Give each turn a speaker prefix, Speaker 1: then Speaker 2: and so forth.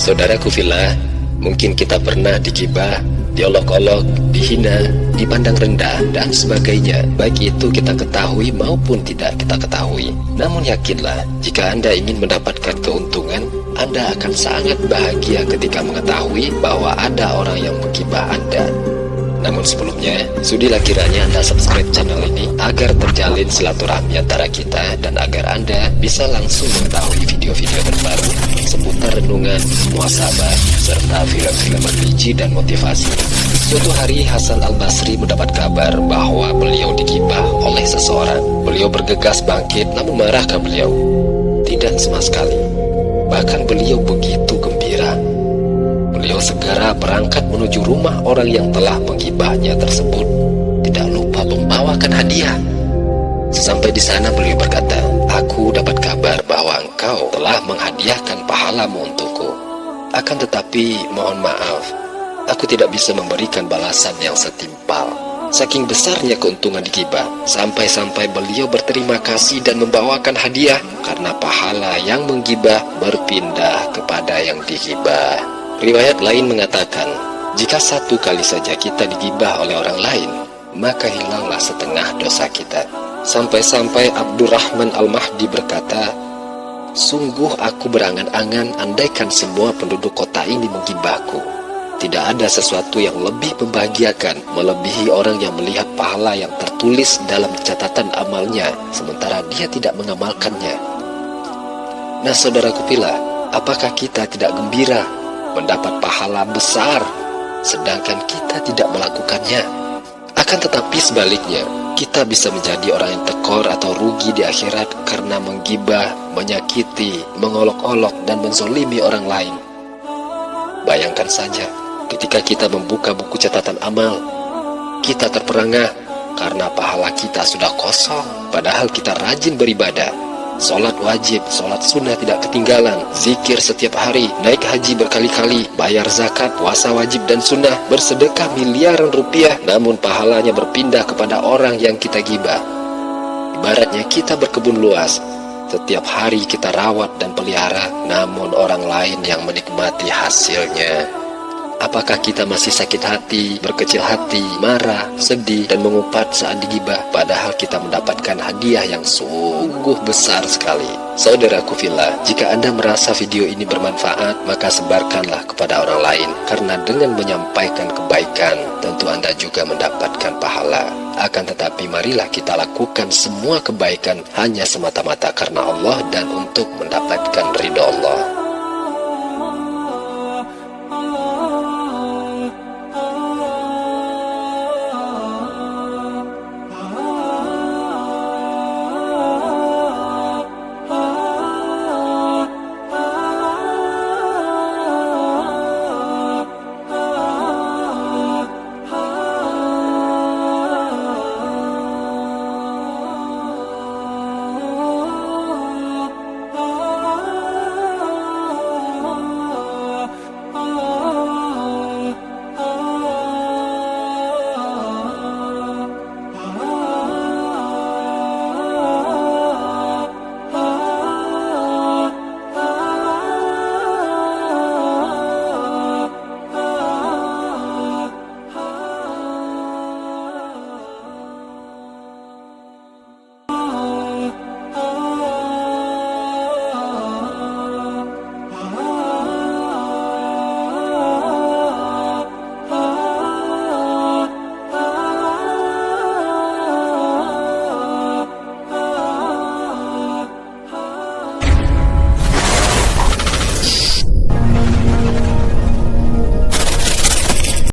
Speaker 1: Saudaraku fillah, mungkin kita pernah digibah, diolok-olok, dihina, dipandang rendah, dan sebagainya. Baik itu kita ketahui maupun tidak kita ketahui. Namun yakinlah, jika Anda ingin mendapatkan keuntungan, Anda akan sangat bahagia ketika mengetahui bahwa ada orang yang menggibah Anda. Namun sebelumnya, sudilah kiranya Anda subscribe channel ini agar terjalin silaturahmi antara kita dan agar Anda bisa langsung mengetahui video-video terbaru seputar renungan, muhasabah, serta film-film religi dan motivasi. Suatu hari Hasan Al-Basri mendapat kabar bahwa beliau digibah oleh seseorang. Beliau bergegas bangkit, namun marahkah beliau? Tidak sama sekali. Bahkan beliau begitu gembira. Beliau segera berangkat menuju rumah orang yang telah menggibahnya tersebut. Tidak lupa membawakan hadiah. Sesampai di sana beliau berkata, "Aku dapat kabar bahwa engkau telah menghadiahkan pahalamu untukku. Akan tetapi mohon maaf, aku tidak bisa memberikan balasan yang setimpal." Saking besarnya keuntungan digibah, sampai-sampai beliau berterima kasih dan membawakan hadiah karena pahala yang menggibah berpindah kepada yang digibah. Riwayat lain mengatakan, jika satu kali saja kita digibah oleh orang lain, maka hilanglah setengah dosa kita. Sampai-sampai Abdurrahman Al-Mahdi berkata, "Sungguh aku berangan-angan andaikan semua penduduk kota ini menggibahku. Tidak ada sesuatu yang lebih membahagiakan melebihi orang yang melihat pahala yang tertulis dalam catatan amalnya, sementara dia tidak mengamalkannya." Nah saudaraku pilih, apakah kita tidak gembira mendapat pahala besar, sedangkan kita tidak melakukannya? Akan tetapi sebaliknya, kita bisa menjadi orang yang tekor atau rugi di akhirat karena menggibah, menyakiti, mengolok-olok, dan menzolimi orang lain. Bayangkan saja, ketika kita membuka buku catatan amal, kita terperangah karena pahala kita sudah kosong, padahal kita rajin beribadah. Sholat wajib, sholat sunnah tidak ketinggalan, zikir setiap hari, naik haji berkali-kali, bayar zakat, puasa wajib dan sunnah, bersedekah miliaran rupiah, namun pahalanya berpindah kepada orang yang kita gibah. Ibaratnya kita berkebun luas, setiap hari kita rawat dan pelihara, namun orang lain yang menikmati hasilnya. Apakah kita masih sakit hati, berkecil hati, marah, sedih, dan mengumpat saat digibah, padahal kita mendapatkan hadiah yang sungguh besar sekali? Saudaraku fillah, jika Anda merasa video ini bermanfaat, maka sebarkanlah kepada orang lain, karena dengan menyampaikan kebaikan, tentu Anda juga mendapatkan pahala. Akan tetapi marilah kita lakukan semua kebaikan hanya semata-mata karena Allah dan untuk mendapatkan ridha Allah.